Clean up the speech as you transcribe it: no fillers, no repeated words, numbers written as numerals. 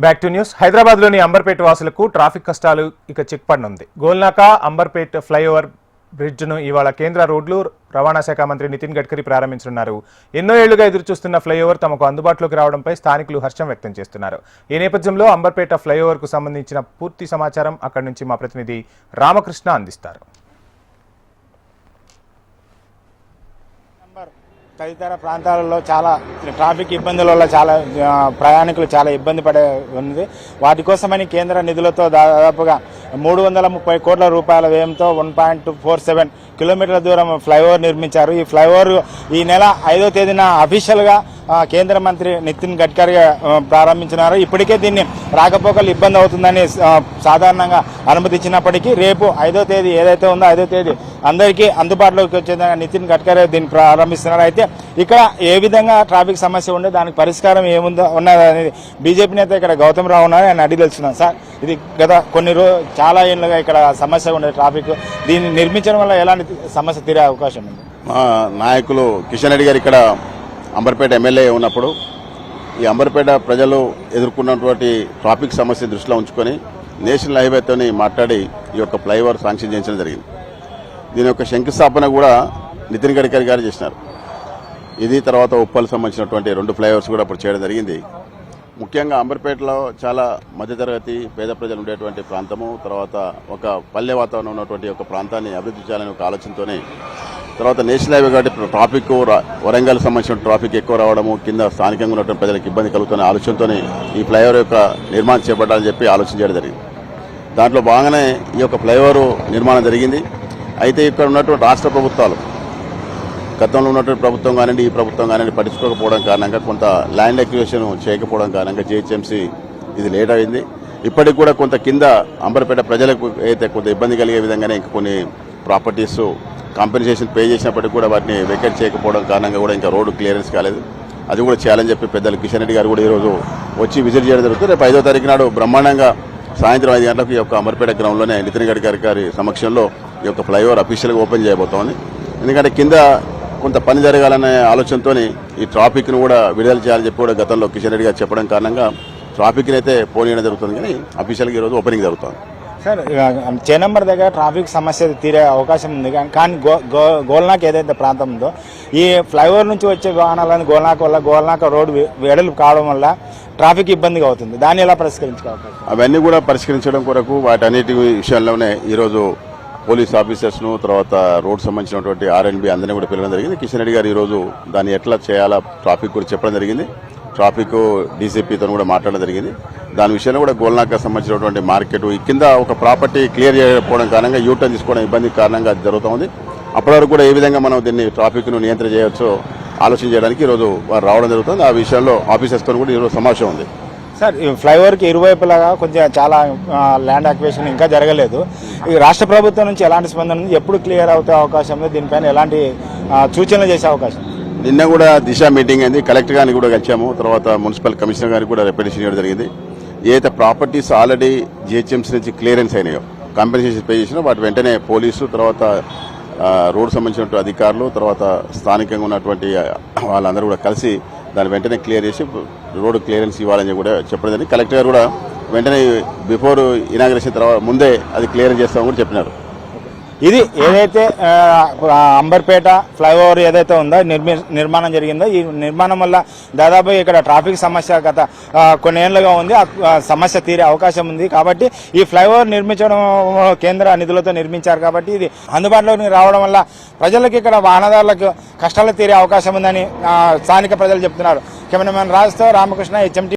Back to news. హైదరాబాద్లోని అంబర్పేట వాసులకు traffic కష్టాలు ఇక చిక్పడనుంది. గోల్నాకా అంబర్పేట్ ఫ్లైఓవర్ బ్రిడ్జ్ను ఇవాళ కేంద్ర రోడ్లు రవాణా శాఖ మంత్రి నితిన్ గడ్కరీ ప్రారంభించనున్నారు. ఎన్నో ఏళ్లుగా ఎదురుచూస్తున్న ఫ్లైఓవర్ తమకు అందుబాటులోకి రావడంపై స్థానికులు హర్షం వ్యక్తం చేస్తున్నారు. ఈ నేపథ్యంలో అంబర్పేట ఫ్లైఓవర్కు సంబంధించిన పూర్తి సమాచారం అక్కడి నుంచి మా ప్రతినిధి రామకృష్ణ అందిస్తారు. తదితర ప్రాంతాలలో చాలా ట్రాఫిక్ ఇబ్బందుల వల్ల చాలా ప్రయాణికులు చాలా ఇబ్బంది పడే ఉంది. వాటి కోసమని కేంద్ర నిధులతో దాదాపుగా 330 కోట్ల రూపాయల వ్యయంతో 1.47 కిలోమీటర్ల దూరం ఫ్లైఓవర్ నిర్మించారు. ఈ ఫ్లైఓవర్ ఈ నెల 5వ తేదీన అఫీషియల్గా కేంద్ర మంత్రి నితిన్ గడ్కరీ ప్రారంభించినారు. ఇప్పటికే దీన్ని రాకపోకలు ఇబ్బంది అవుతుందని సాధారణంగా అనుమతి ఇచ్చినప్పటికీ రేపు 5వ తేదీ ఏదైతే ఉందో 5వ తేదీ అందరికీ అందుబాటులోకి వచ్చేందుకు నితిన్ గడ్కరీ దీన్ని ప్రారంభిస్తున్నారు. అయితే ఇక్కడ ఏ విధంగా ట్రాఫిక్ సమస్య ఉండే దానికి పరిష్కారం ఏముందో ఉన్నదనేది బీజేపీ నేత ఇక్కడ గౌతమ్ రావు ఉన్నారు, ఆయన అడిగి తెలుసుకున్నాను. సార్, ఇది గత కొన్ని చాలా ఏళ్ళుగా ఇక్కడ సమస్య ఉండే ట్రాఫిక్, దీన్ని నిర్మించడం వల్ల ఎలాంటి సమస్య తీరే అవకాశం ఉంది? మా నాయకులు కిషన్ రెడ్డి గారు ఇక్కడ అంబర్పేట ఎమ్మెల్యే ఉన్నప్పుడు ఈ అంబర్పేట ప్రజలు ఎదుర్కొన్నటువంటి ట్రాఫిక్ సమస్య దృష్టిలో ఉంచుకొని నేషనల్ హైవేతో మాట్లాడి ఈ యొక్క ఫ్లైఓవర్ శాంక్షన్ చేయించడం జరిగింది. దీని యొక్క శంకుస్థాపన కూడా నితిన్ గడ్కరీ గారు చేసినారు. ఇది తర్వాత ఉప్పల్ సంబంధించినటువంటి 2 ఫ్లైఓవర్స్ కూడా ఇప్పుడు చేయడం జరిగింది. ముఖ్యంగా అంబర్పేటలో చాలా మధ్యతరగతి పేద ప్రజలు ఉండేటువంటి ప్రాంతము, తర్వాత ఒక పల్లె వాతావరణం ఉన్నటువంటి ఒక ప్రాంతాన్ని అభివృద్ధి చేయాలనే ఒక ఆలోచనతోనే, తర్వాత నేషనల్ హైవే కాబట్టి ట్రాఫిక్ వరంగల్ సంబంధించిన ట్రాఫిక్ ఎక్కువ రావడము, కింద స్థానికంగా ఉన్నటువంటి ప్రజలకు ఇబ్బంది కలుగుతున్న ఆలోచనతోనే ఈ ఫ్లైఓవర్ యొక్క నిర్మాణం చేపట్టాలని చెప్పి ఆలోచన చేయడం జరిగింది. దాంట్లో భాగంగానే ఈ యొక్క ఫ్లైఓవర్ నిర్మాణం జరిగింది. అయితే ఇక్కడ ఉన్నటువంటి రాష్ట్ర ప్రభుత్వాలు, గతంలో ఉన్నటువంటి ప్రభుత్వం కానివ్వండి, ఈ ప్రభుత్వం కానివ్వండి పట్టించుకోకపోవడం కారణంగా, కొంత ల్యాండ్ అక్విజిషన్ చేయకపోవడం కారణంగా జీహెచ్ఎంసీ ఇది లేట్ అయింది. ఇప్పటికి కూడా కొంత కింద అంబర్పేట ప్రజలకు అయితే కొంత ఇబ్బంది కలిగే విధంగానే ఇంకా కొన్ని ప్రాపర్టీస్ కాంపెన్సేషన్ పే చేసినప్పటికీ కూడా వాటిని వెకేట్ చేయకపోవడం కారణంగా కూడా ఇంకా రోడ్డు క్లియరెన్స్ కాలేదు. అది కూడా చేయాలని చెప్పి పెద్దలు కిషన్ రెడ్డి గారు కూడా ఈరోజు వచ్చి విజిట్ చేయడం జరుగుతుంది. రేపు 5వ తారీఖు నాడు బ్రహ్మాండంగా సాయంత్రం 5 గంటలకు ఈ యొక్క అంబర్పేట గ్రౌండ్లోనే నితిన్ గడ్కరీ గారి సమక్షంలో ఈ యొక్క ఫ్లైఓవర్ అఫీషియల్గా ఓపెన్ చేయబోతోంది. ఎందుకంటే కింద కొంత పని జరగాలనే ఆలోచనతో ఈ ట్రాఫిక్ను కూడా విడుదల చేయాలని చెప్పి కూడా గతంలో కిషన్ రెడ్డి గారు చెప్పడం కారణంగా ట్రాఫిక్ని అయితే పోనీయడం జరుగుతుంది, కానీ అఫీషియల్గా ఈరోజు ఓపెనింగ్ జరుగుతుంది. సార్, చేనంబర్ దగ్గర ట్రాఫిక్ సమస్య తీరే అవకాశం ఉంది, కానీ గోల్నాక్ ఏదైతే ప్రాంతం ఉందో ఈ ఫ్లైఓవర్ నుంచి వచ్చే వాహనాలను గోల్నాక్ రోడ్డు వెడల్పు కావడం వల్ల ట్రాఫిక్ ఇబ్బందిగా అవుతుంది. దాన్ని ఎలా పరిష్కరించుకోవాలి? అవన్నీ కూడా పరిష్కరించడం కొరకు వాటన్నిటి విషయాల్లోనే ఈరోజు పోలీస్ ఆఫీసర్స్ను, తర్వాత రోడ్ సంబంధించినటువంటి R&B అందరినీ కూడా పిలవడం జరిగింది. కిషన్ రెడ్డి గారు ఈరోజు దాన్ని ఎట్లా చేయాలా ట్రాఫిక్ కూడా చెప్పడం జరిగింది. ట్రాఫిక్ డీసీపీతో కూడా మాట్లాడడం జరిగింది. దాని విషయంలో కూడా గోల్నాకా సంబంధించినటువంటి మార్కెట్ ఈ కింద ఒక ప్రాపర్టీ క్లియర్ చేయకపోవడం కారణంగా యూటర్న్ తీసుకోవడం ఇబ్బంది కారణంగా అది జరుగుతుంది. అప్పటి వరకు కూడా ఏ విధంగా మనం దీన్ని ట్రాఫిక్ను నియంత్రణ చేయవచ్చో ఆలోచన చేయడానికి ఈరోజు వారు రావడం జరుగుతుంది. ఆ విషయంలో ఆఫీసర్స్తో కూడా ఈరోజు సమావేశం ఉంది. సార్, ఈ ఫ్లైఓవర్కి ఇరువైపులాగా కొంచెం చాలా ల్యాండ్ అక్విజిషన్ ఇంకా జరగలేదు. ఈ రాష్ట్ర ప్రభుత్వం నుంచి ఎలాంటి స్పందన ఉంది? ఎప్పుడు క్లియర్ అవుతే అవకాశం ఉంది? దీనిపైన ఎలాంటి సూచనలు చేసే అవకాశం? నిన్న కూడా దిశ మీటింగ్ అయింది. కలెక్టర్ గారిని కూడా కలిసాము. తర్వాత మున్సిపల్ కమిషనర్ గారికి కూడా రిప్రజెంటేషన్ ఇవ్వడం జరిగింది. ఏదైతే ప్రాపర్టీస్ ఆల్రెడీ జీహెచ్ఎంసీ నుంచి క్లియరెన్స్ అయినాయో, కాంపెన్సేషన్ పే చేసినా వాటి వెంటనే పోలీసు, తర్వాత రోడ్ సంబంధించినటువంటి అధికారులు, తర్వాత స్థానికంగా ఉన్నటువంటి వాళ్ళందరూ కూడా కలిసి దాన్ని వెంటనే క్లియర్ చేసి రోడ్డు క్లియరెన్స్ ఇవ్వాలని కూడా చెప్పడం జరిగింది. కలెక్టర్ గారు కూడా వెంటనే బిఫోర్ ఇనాగ్రేషన్ తర్వాత ముందే అది క్లియర్ చేస్తామని కూడా చెప్పినారు. ఇది ఏదైతే అంబర్పేట ఫ్లైఓవర్ ఏదైతే ఉందో నిర్మాణం జరిగిందో, ఈ నిర్మాణం వల్ల దాదాపు ఇక్కడ ట్రాఫిక్ సమస్య గత కొన్ని ఏళ్లుగా ఉంది. ఆ సమస్య తీరే అవకాశం ఉంది. కాబట్టి ఈ ఫ్లైఓవర్ నిర్మించడం కేంద్ర నిధులతో నిర్మించారు. కాబట్టి ఇది అందుబాటులోకి రావడం వల్ల ప్రజలకు, ఇక్కడ వాహనదారులకు కష్టాలు తీరే అవకాశం ఉందని స్థానిక ప్రజలు చెప్తున్నారు. కెమెరామెన్ రాజుతో రామకృష్ణ, HMT.